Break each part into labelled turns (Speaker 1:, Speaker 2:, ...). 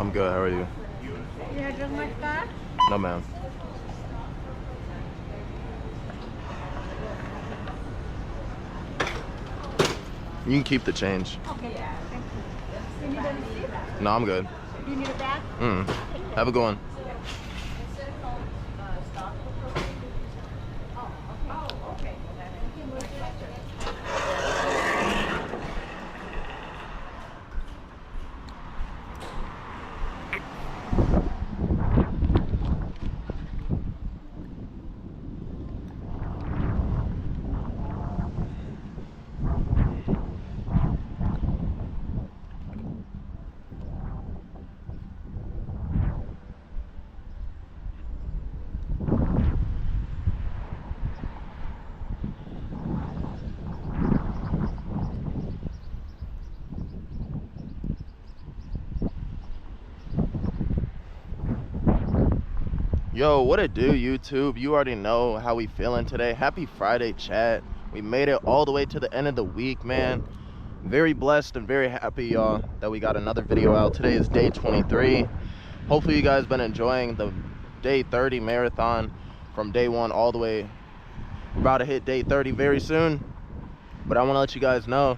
Speaker 1: I'm good. How are you?
Speaker 2: Yeah, just like that?
Speaker 1: No, ma'am. You can keep the change.
Speaker 2: Okay, yeah. Thank you. You need a receipt?
Speaker 1: No, I'm good.
Speaker 2: Do you need a bag?
Speaker 1: Have a good one. Yo, what it do, YouTube? You already know how we feeling today. Happy Friday, chat. We made it all the way to the end of the week, man. Very blessed and very happy, y'all, that we got another video out. Today is day 23. Hopefully you guys been enjoying the day 30 marathon from day 1 all the way. We're about to hit day 30 very soon. But I want to let you guys know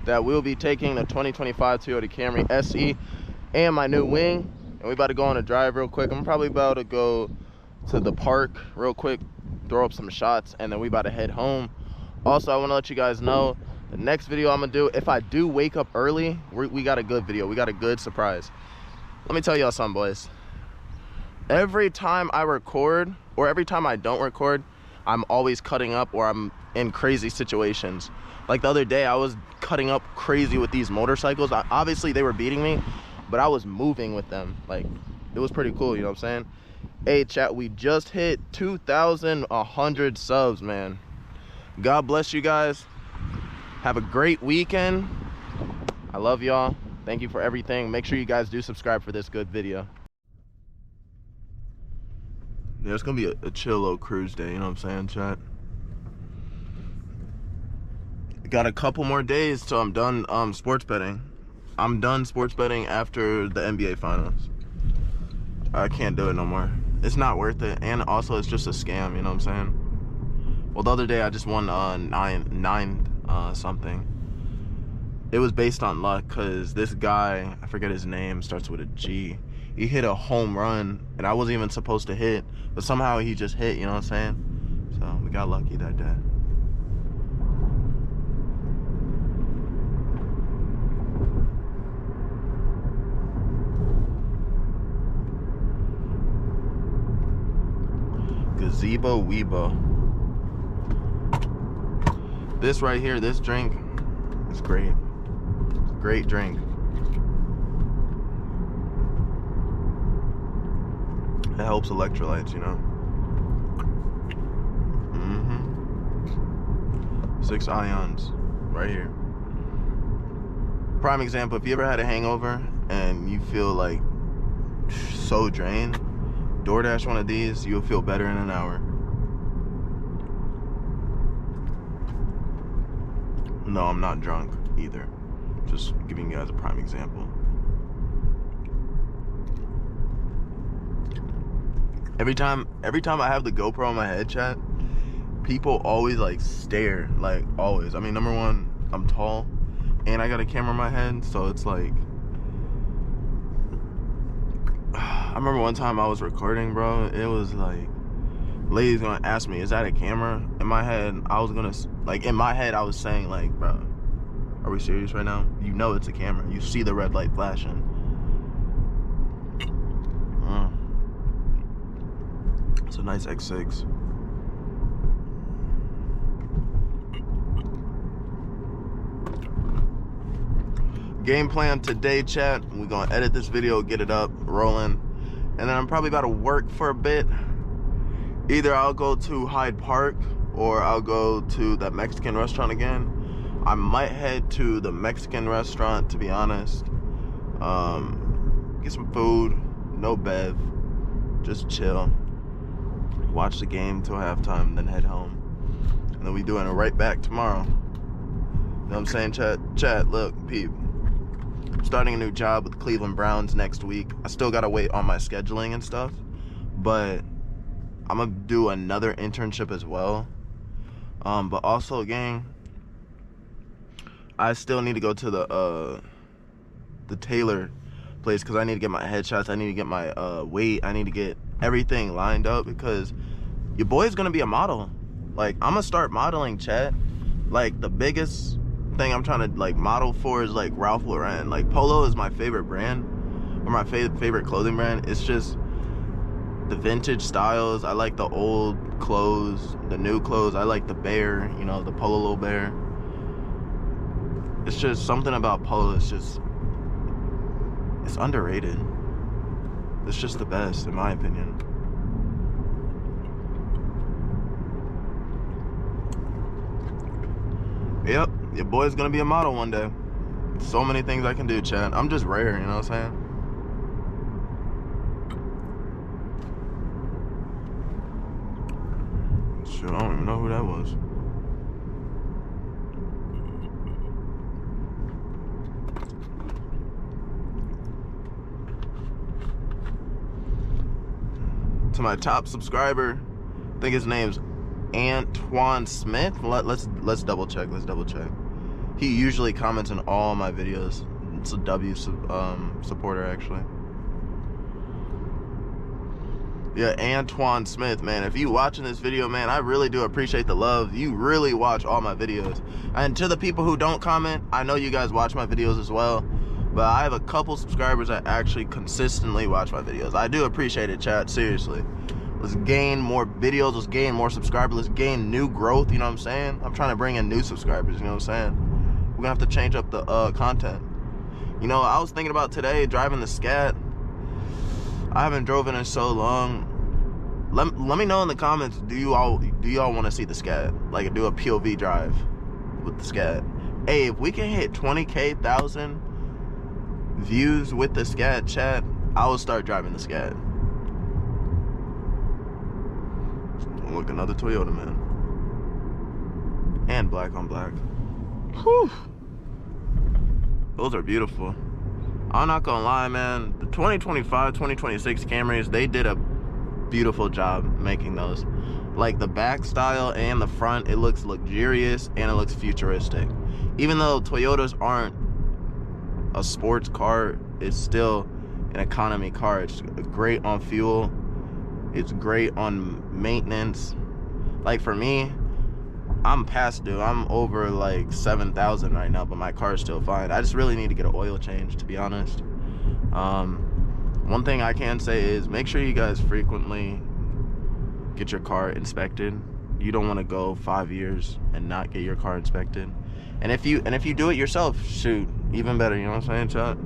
Speaker 1: that we'll be taking the 2025 Toyota Camry SE and my new wing. And we about to go on a drive real quick. I'm probably about to go to the park real quick, throw up some shots, and then we about to head home. Also, I want to let you guys know the next video I'm gonna do, if I do wake up early, we got a good video. We got a good surprise. Let me tell y'all something, boys. Every time I record, or every time I don't record, I'm always cutting up, or I'm in crazy situations. Like the other day, I was cutting up crazy with these motorcycles. Obviously, they were beating me, but I was moving with them. Like, it was pretty cool, you know what I'm saying? Hey, chat, we just hit 2,100 subs, man. God bless you guys. Have a great weekend. I love y'all. Thank you for everything. Make sure you guys do subscribe for this good video. Yeah, it's gonna be a chill little cruise day, you know what I'm saying, chat? Got a couple more days till I'm done sports betting. I'm done sports betting after the NBA finals. I can't do it no more. It's not worth it, and also it's just a scam, you know what I'm saying? Well, the other day I just won nine something. It was based on luck, because this guy, I forget his name, starts with a G. He hit a home run, and I wasn't even supposed to hit, but somehow he just hit, you know what I'm saying? So we got lucky that day. Gazebo Weebo. This right here, this drink is great. It's a great drink. It helps electrolytes, you know. 6 ions right here. Prime example, if you ever had a hangover and you feel like so drained, DoorDash one of these, you'll feel better in an hour. No, I'm not drunk either. Just giving you guys a prime example. Every time I have the GoPro on my head, chat, people always like stare, like always. I mean, number one, I'm tall and I got a camera in my head, so it's like, I remember one time I was recording, bro. It was like, lady's gonna ask me, is that a camera? In my head, I was gonna, like, in my head, I was saying, like, bro, are we serious right now? You know it's a camera. You see the red light flashing. It's a nice X6. Game plan today, chat. We're gonna edit this video, get it up, rolling. And then I'm probably about to work for a bit. Either I'll go to Hyde Park or I'll go to that Mexican restaurant again. I might head to the Mexican restaurant, to be honest. Get some food, no bev, just chill. Watch the game till halftime, then head home. And then we doing it right back tomorrow. You know what I'm saying, chat? Chat, look, peep. starting a new job with Cleveland Browns next week. I still gotta wait on my scheduling and stuff, but I'm gonna do another internship as well. But also, gang, I still need to go to the tailor place because I need to get my headshots. I need to get my weight. I need to get everything lined up because your boy's gonna be a model. Like, I'm gonna start modeling, chat. Like, the biggest thing I'm trying to like model for is like Ralph Lauren. Like, Polo is my favorite brand, or my favorite clothing brand. It's just the vintage styles. I like the old clothes, the new clothes. I like the bear, you know, the Polo little bear. It's just something about Polo. It's underrated. It's just the best, in my opinion. Yep, your boy's gonna be a model one day. So many things I can do, Chad. I'm just rare, you know what I'm saying? Shoot, I don't even know who that was. To my top subscriber, I think his name's Antoine Smith. Let's double check. He usually comments on all my videos. It's a W supporter, actually. Yeah, Antoine Smith, man. If you watching this video, man, I really do appreciate the love. You really watch all my videos. And to the people who don't comment, I know you guys watch my videos as well. But I have a couple subscribers that actually consistently watch my videos. I do appreciate it, chat. Seriously. Let's gain more videos. Let's gain more subscribers. Let's gain new growth. You know what I'm saying? I'm trying to bring in new subscribers. You know what I'm saying? We're going to have to change up the content. You know, I was thinking about today driving the Scat. I haven't driven in so long. Let me know in the comments, do you all want to see the Scat? Like, do a POV drive with the Scat. Hey, if we can hit 20,000 views with the Scat, chat, I will start driving the Scat. Look, another Toyota, man. And black on black. Whew. Those are beautiful. I'm not gonna lie, man. The 2025, 2026 Camrys, they did a beautiful job making those. Like, the back style and the front, it looks luxurious and it looks futuristic. Even though Toyotas aren't a sports car, it's still an economy car. It's great on fuel. It's great on maintenance. Like, for me, I'm past due. I'm over like 7,000 right now, but my car's still fine. I just really need to get an oil change, to be honest. One thing I can say is make sure you guys frequently get your car inspected. You don't want to go 5 years and not get your car inspected. And if you do it yourself, shoot, even better. You know what I'm saying, chat?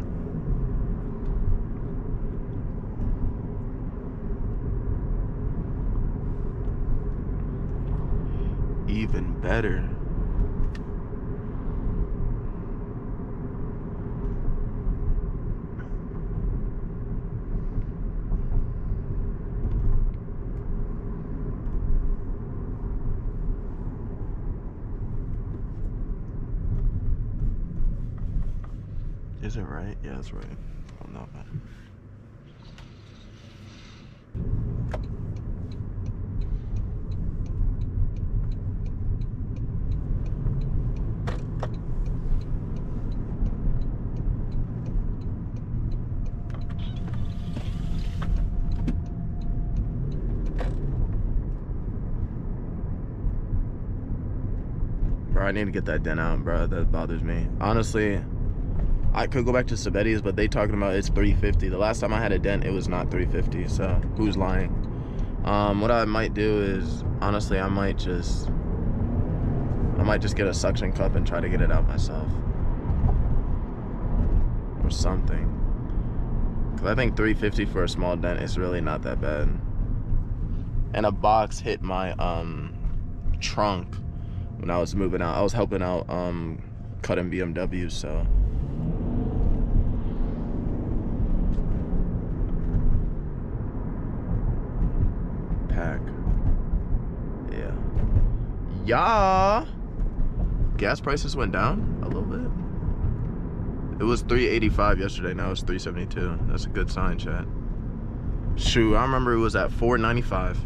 Speaker 1: Even better. Is it right? Yeah, it's right. Oh, no, man. Bro, I need to get that dent out, bro. That bothers me. Honestly, I could go back to Sabetti's, but they talking about it's 350. The last time I had a dent, it was not 350. So who's lying? What I might do is, honestly, I might just get a suction cup and try to get it out myself, or something. Cause I think 350 for a small dent is really not that bad. And a box hit my trunk when I was moving out. I was helping out cutting BMWs, so. Pack. Yeah. Yeah. Gas prices went down a little bit. It was 385 yesterday, now it's 372. That's a good sign, chat. Shoot, I remember it was at 495.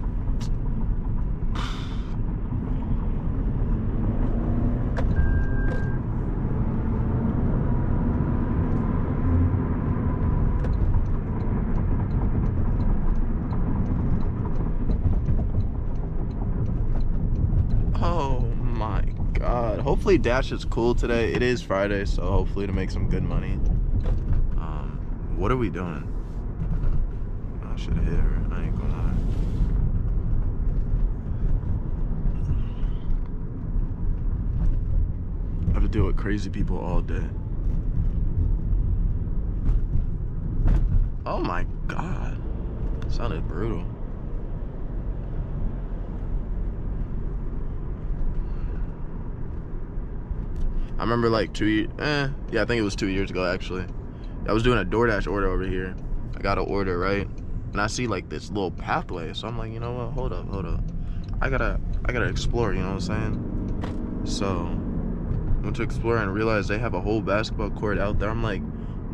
Speaker 1: Oh my God. Hopefully Dash is cool today. It is Friday, so hopefully to make some good money. What are we doing? I should have hit her. I ain't gonna lie. I have to deal with crazy people all day. Oh my God. Sounded brutal. I remember like yeah, I think it was 2 years ago actually. I was doing a DoorDash order over here. I got an order, right? And I see like this little pathway. So I'm like, you know what? Hold up. I gotta explore, you know what I'm saying? So I went to explore and realized they have a whole basketball court out there. I'm like,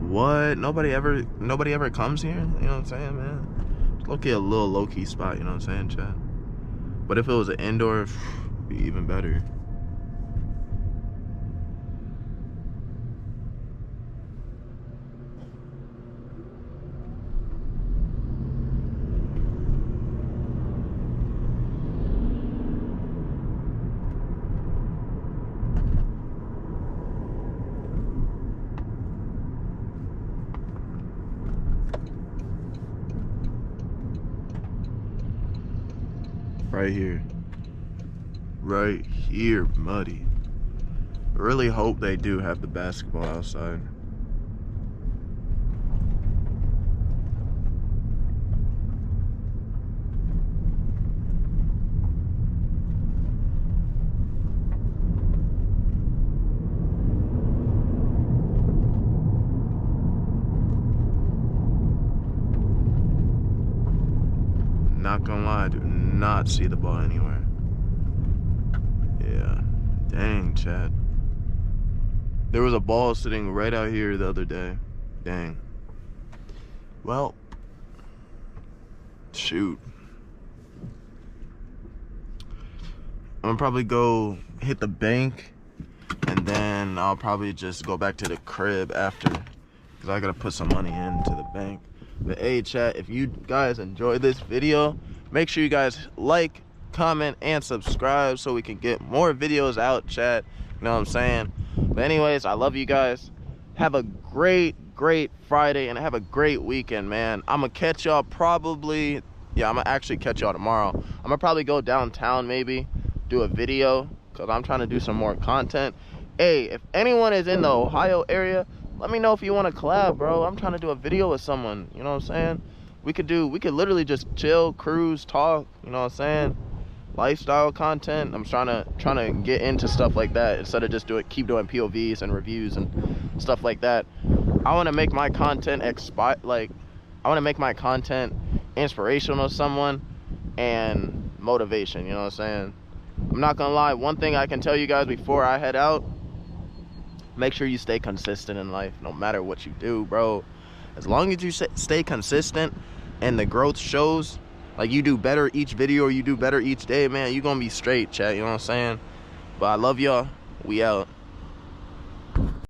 Speaker 1: what? Nobody ever comes here? You know what I'm saying, man? It's low-key a little low-key spot, you know what I'm saying, chat? But if it was an indoor, it'd be even better. Right here, muddy. Really hope they do have the basketball outside. Not gonna lie, I do not see the ball anywhere. Yeah, dang, Chad. There was a ball sitting right out here the other day. Dang. Well, shoot. I'm gonna probably go hit the bank, and then I'll probably just go back to the crib after, because I gotta put some money into the bank. But hey, chat, if you guys enjoyed this video, make sure you guys like, comment, and subscribe so we can get more videos out, chat. You know what I'm saying? But anyways, I love you guys. Have a great Friday, and have a great weekend, man. I'm gonna catch y'all probably, yeah, I'm gonna actually catch y'all tomorrow. I'm gonna probably go downtown, maybe do a video, because I'm trying to do some more content. Hey, if anyone is in the Ohio area, let me know if you want to collab, bro. I'm trying to do a video with someone, you know what I'm saying? We could literally just chill, cruise, talk, you know what I'm saying? Lifestyle content. I'm trying to get into stuff like that instead of just keep doing POVs and reviews and stuff like that. I want to make my content I want to make my content inspirational to someone and motivation, you know what I'm saying? I'm not gonna lie, one thing I can tell you guys before I head out: make sure you stay consistent in life, no matter what you do, bro. As long as you stay consistent and the growth shows, like you do better each video or you do better each day, man, you're gonna be straight, chat, you know what I'm saying? But I love y'all. We out.